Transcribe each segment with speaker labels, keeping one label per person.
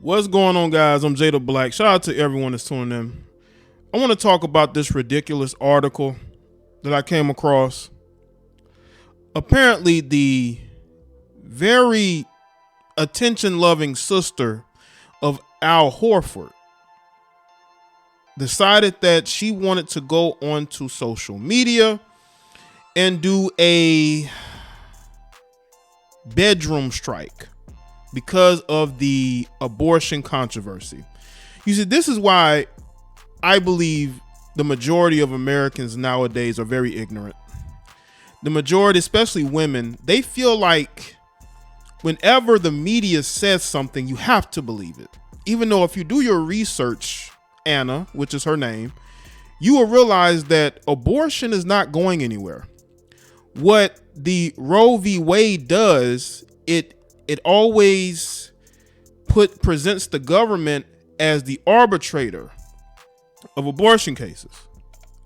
Speaker 1: What's going on, guys? I'm Jay the Black. Shout out to everyone that's tuning in. I want to talk about this ridiculous article that I came across. Apparently, the very attention-loving sister of Al Horford decided that she wanted to go onto social media and do a bedroom strike because of the abortion controversy. You see, this is why I believe the majority of Americans nowadays are very ignorant. The majority, especially women, they feel like whenever the media says something, you have to believe it. Even though if you do your research, Anna, which is her name, you will realize that abortion is not going anywhere. What the Roe v. Wade does, it always presents the government as the arbitrator of abortion cases,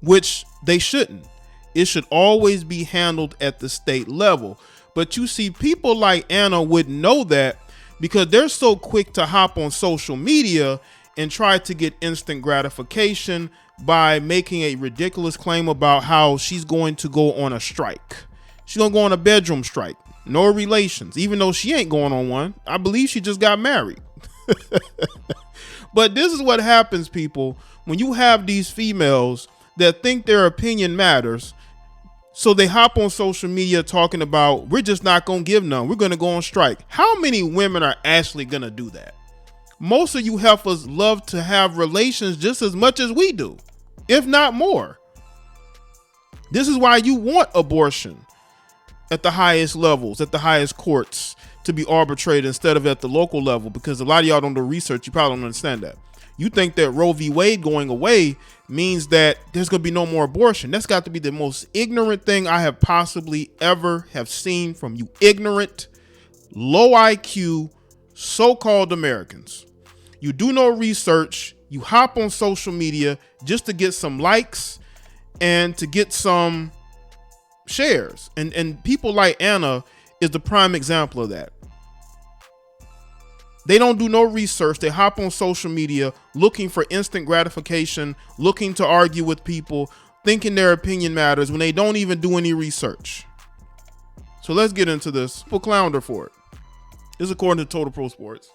Speaker 1: which they shouldn't. It should always be handled at the state level. But you see, people like Anna wouldn't know that because they're so quick to hop on social media and try to get instant gratification by making a ridiculous claim about how she's going to go on a strike. She's going to go on a bedroom strike. No relations, even though she ain't going on one. I believe she just got married. But this is what happens, people, when you have these females that think their opinion matters. So they hop on social media talking about, we're just not going to give none. We're going to go on strike. How many women are actually going to do that? Most of you heifers love to have relations just as much as we do, if not more. This is why you want abortion at the highest levels, at the highest courts, to be arbitrated instead of at the local level, because a lot of y'all don't do research. You probably don't understand that. You think that Roe v. Wade going away means that there's going to be no more abortion. That's got to be the most ignorant thing I have possibly ever have seen from you ignorant, low IQ, so-called Americans. You do no research. You hop on social media just to get some likes and to get some shares. And people like Anna is the prime example of that. They don't do no research. They hop on social media looking for instant gratification, looking to argue with people, thinking their opinion matters when they don't even do any research. So let's get into this. People clowned her for it. This is according to Total Pro Sports.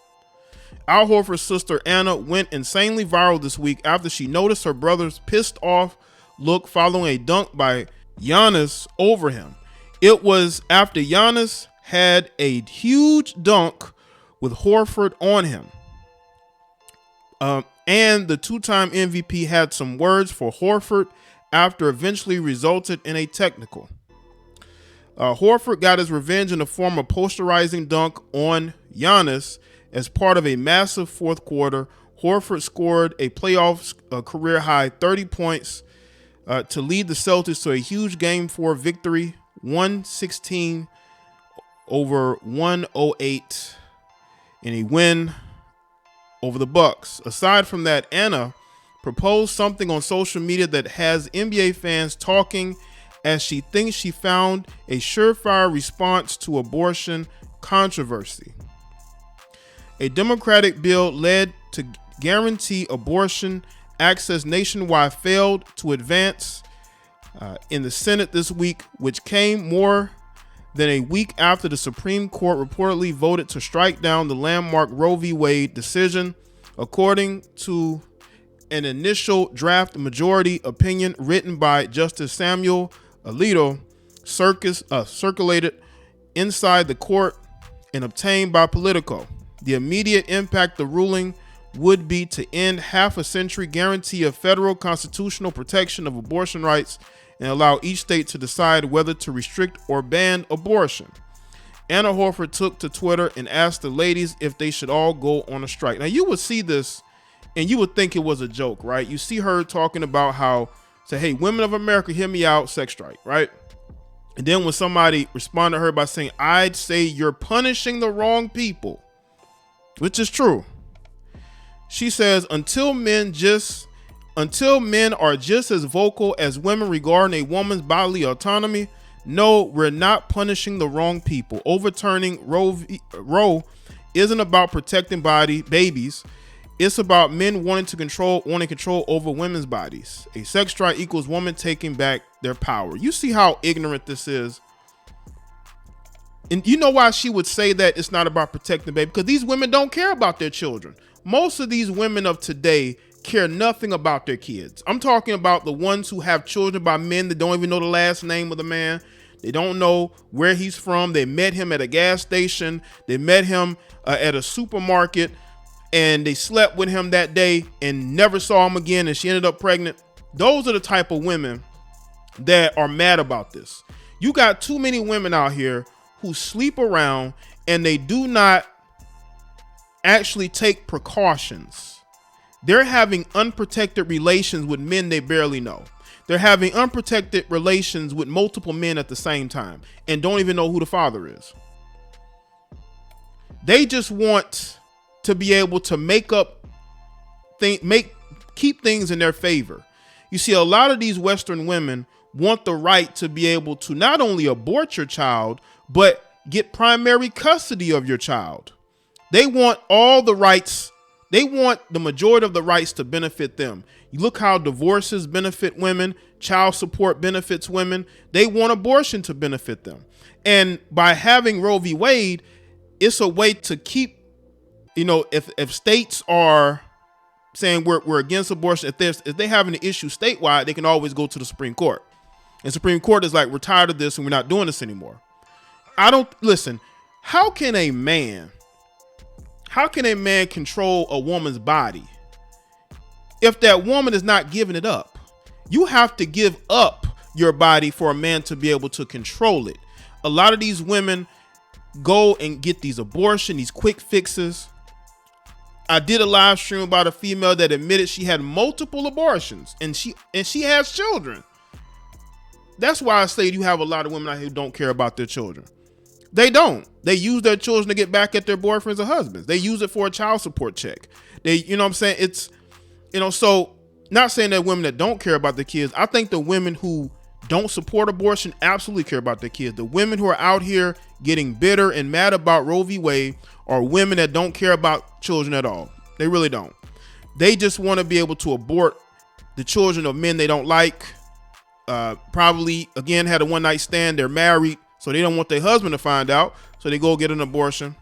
Speaker 1: Al Horford's sister Anna went insanely viral this week after she noticed her brother's pissed off look following a dunk by Giannis over him. It was after Giannis had a huge dunk with Horford on him. And the two-time MVP had some words for Horford after eventually resulted in a technical. Horford got his revenge in the form of posterizing dunk on Giannis as part of a massive fourth quarter. Horford scored a playoff career high 30 points to lead the Celtics to a huge Game 4 victory, 116 over 108, in a win over the Bucks. Aside from that, Anna proposed something on social media that has NBA fans talking, as she thinks she found a surefire response to abortion controversy. A Democratic bill led to guarantee abortion access nationwide failed to advance in the Senate this week, which came more than a week after the Supreme Court reportedly voted to strike down the landmark Roe v. Wade decision. According to an initial draft majority opinion written by Justice Samuel Alito, circulated inside the court and obtained by Politico. The immediate impact of the ruling would be to end half a century guarantee of federal constitutional protection of abortion rights and allow each state to decide whether to restrict or ban abortion. Anna Horford took to Twitter and asked the ladies if they should all go on a strike. Now, you would see this and you would think it was a joke, right? You see her talking about how, say, hey, women of America, hear me out, sex strike, right? And then when somebody responded to her by saying, I'd say you're punishing the wrong people, which is true. She says, until men are just as vocal as women regarding a woman's bodily autonomy, no, we're not punishing the wrong people. Overturning Roe isn't about protecting babies. It's about men wanting control over women's bodies. A sex drive equals women taking back their power. You see how ignorant this is? And you know why she would say that it's not about protecting baby? Because these women don't care about their children. Most of these women of today care nothing about their kids. I'm talking about the ones who have children by men that don't even know the last name of the man. They don't know where he's from. They met him at a gas station. They met him at a supermarket, and they slept with him that day and never saw him again, and she ended up pregnant. Those are the type of women that are mad about this. You got too many women out here who sleep around and they do not actually take precautions. They're having unprotected relations with men they barely know. They're having unprotected relations with multiple men at the same time and don't even know who the father is. They just want to be able to keep things in their favor. You see, a lot of these Western women want the right to be able to not only abort your child, but get primary custody of your child. They want all the rights. They want the majority of the rights to benefit them. You look how divorces benefit women, child support benefits women. They want abortion to benefit them. And by having Roe v. Wade, it's a way to keep, if states are saying we're against abortion, if they have an issue statewide, they can always go to the Supreme Court. And Supreme Court is like, we're tired of this and we're not doing this anymore. Listen, how can a man control a woman's body if that woman is not giving it up? You have to give up your body for a man to be able to control it. A lot of these women go and get these abortions, these quick fixes. I did a live stream about a female that admitted she had multiple abortions and she has children. That's why I say you have a lot of women out here who don't care about their children. They don't. They use their children to get back at their boyfriends or husbands. They use it for a child support check. I'm saying? It's, so not saying that women that don't care about their kids. I think the women who don't support abortion absolutely care about their kids. The women who are out here getting bitter and mad about Roe v. Wade are women that don't care about children at all. They really don't. They just want to be able to abort the children of men they don't like. Probably, again, had a one-night stand. They're married, so they don't want their husband to find out, so they go get an abortion.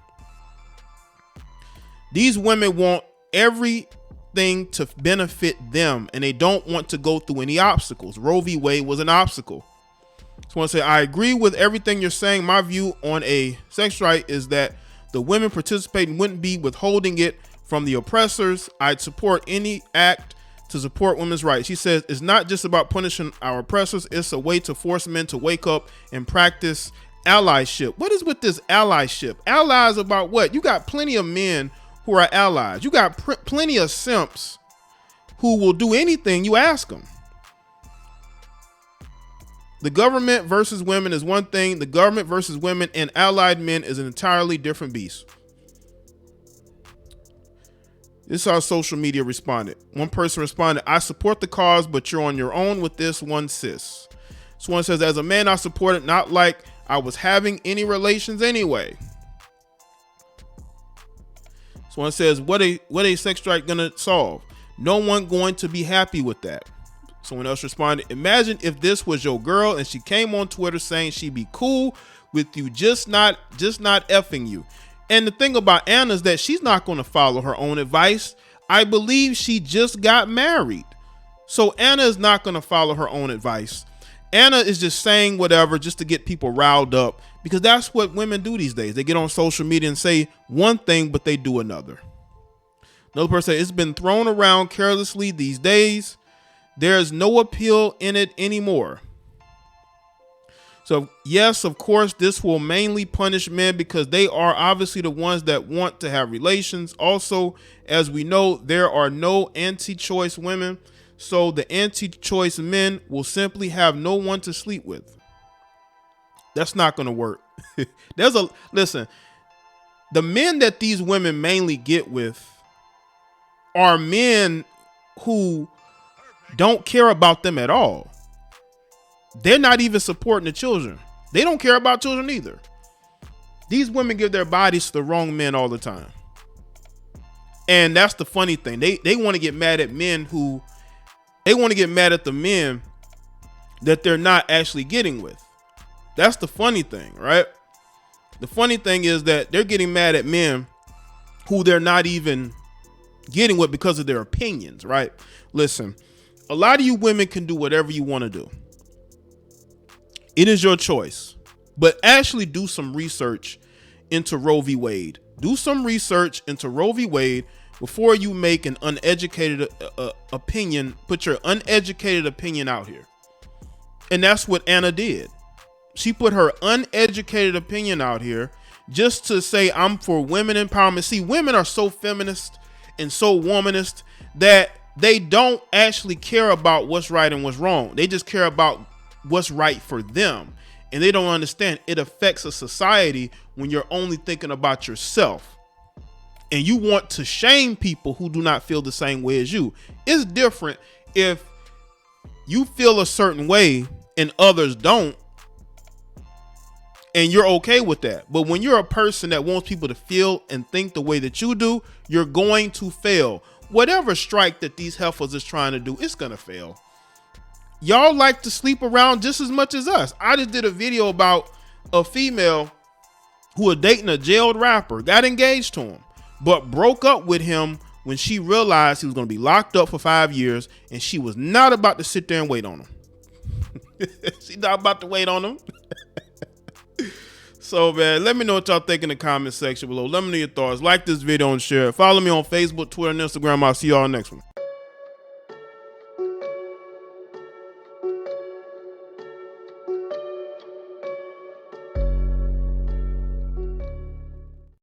Speaker 1: These women want everything to benefit them, and they don't want to go through any obstacles. Roe v. Wade was an obstacle. So I want to say, I agree with everything you're saying. My view on a sex right is that the women participating wouldn't be withholding it from the oppressors. I'd support any act to support women's rights. She says it's not just about punishing our oppressors. It's a way to force men to wake up and practice allyship. What is with this allyship? Allies about what? You got plenty of men who are allies. You got plenty of simps who will do anything you ask them. The government versus women is one thing. The government versus women and allied men is an entirely different beast. This is how social media responded. One person responded, I support the cause, but you're on your own with this one, sis. This one says, as a man, I support it, not like I was having any relations anyway. This one says, what a sex strike gonna solve? No one going to be happy with that. Someone else responded, imagine if this was your girl and she came on Twitter saying she'd be cool with you, just not effing you. And the thing about Anna is that she's not going to follow her own advice. I believe she just got married. So Anna is not going to follow her own advice. Anna is just saying whatever just to get people riled up, because that's what women do these days. They get on social media and say one thing, but they do another. Another person said, it's been thrown around carelessly these days. There's no appeal in it anymore. So yes, of course, this will mainly punish men because they are obviously the ones that want to have relations. Also, as we know, there are no anti-choice women. So the anti-choice men will simply have no one to sleep with. That's not going to work. Listen, the men that these women mainly get with are men who don't care about them at all. They're not even supporting the children. They don't care about children either. These women give their bodies to the wrong men all the time. And that's the funny thing. They want to get mad at men who, they want to get mad at the men that they're not actually getting with. That's the funny thing, right? The funny thing is that they're getting mad at men who they're not even getting with because of their opinions, right? Listen, a lot of you women can do whatever you want to do. It is your choice, but actually do some research into Roe v. Wade. Do some research into Roe v. Wade before you make an uneducated opinion. Put your uneducated opinion out here. And that's what Anna did. She put her uneducated opinion out here just to say, I'm for women empowerment. See, women are so feminist and so womanist that they don't actually care about what's right and what's wrong. They just care about what's right for them. And they don't understand it affects a society when you're only thinking about yourself. And you want to shame people who do not feel the same way as you. It's different if you feel a certain way and others don't, and you're okay with that. But when you're a person that wants people to feel and think the way that you do, you're going to fail. Whatever strike that these heifers is trying to do, it's gonna fail. Y'all like to sleep around just as much as us. I just did a video about a female who was dating a jailed rapper, got engaged to him, but broke up with him when she realized he was going to be locked up for 5 years, and she was not about to sit there and wait on him. She's not about to wait on him. So, man, let me know what y'all think in the comment section below. Let me know your thoughts. Like this video and share it. Follow me on Facebook, Twitter, and Instagram. I'll see y'all next one.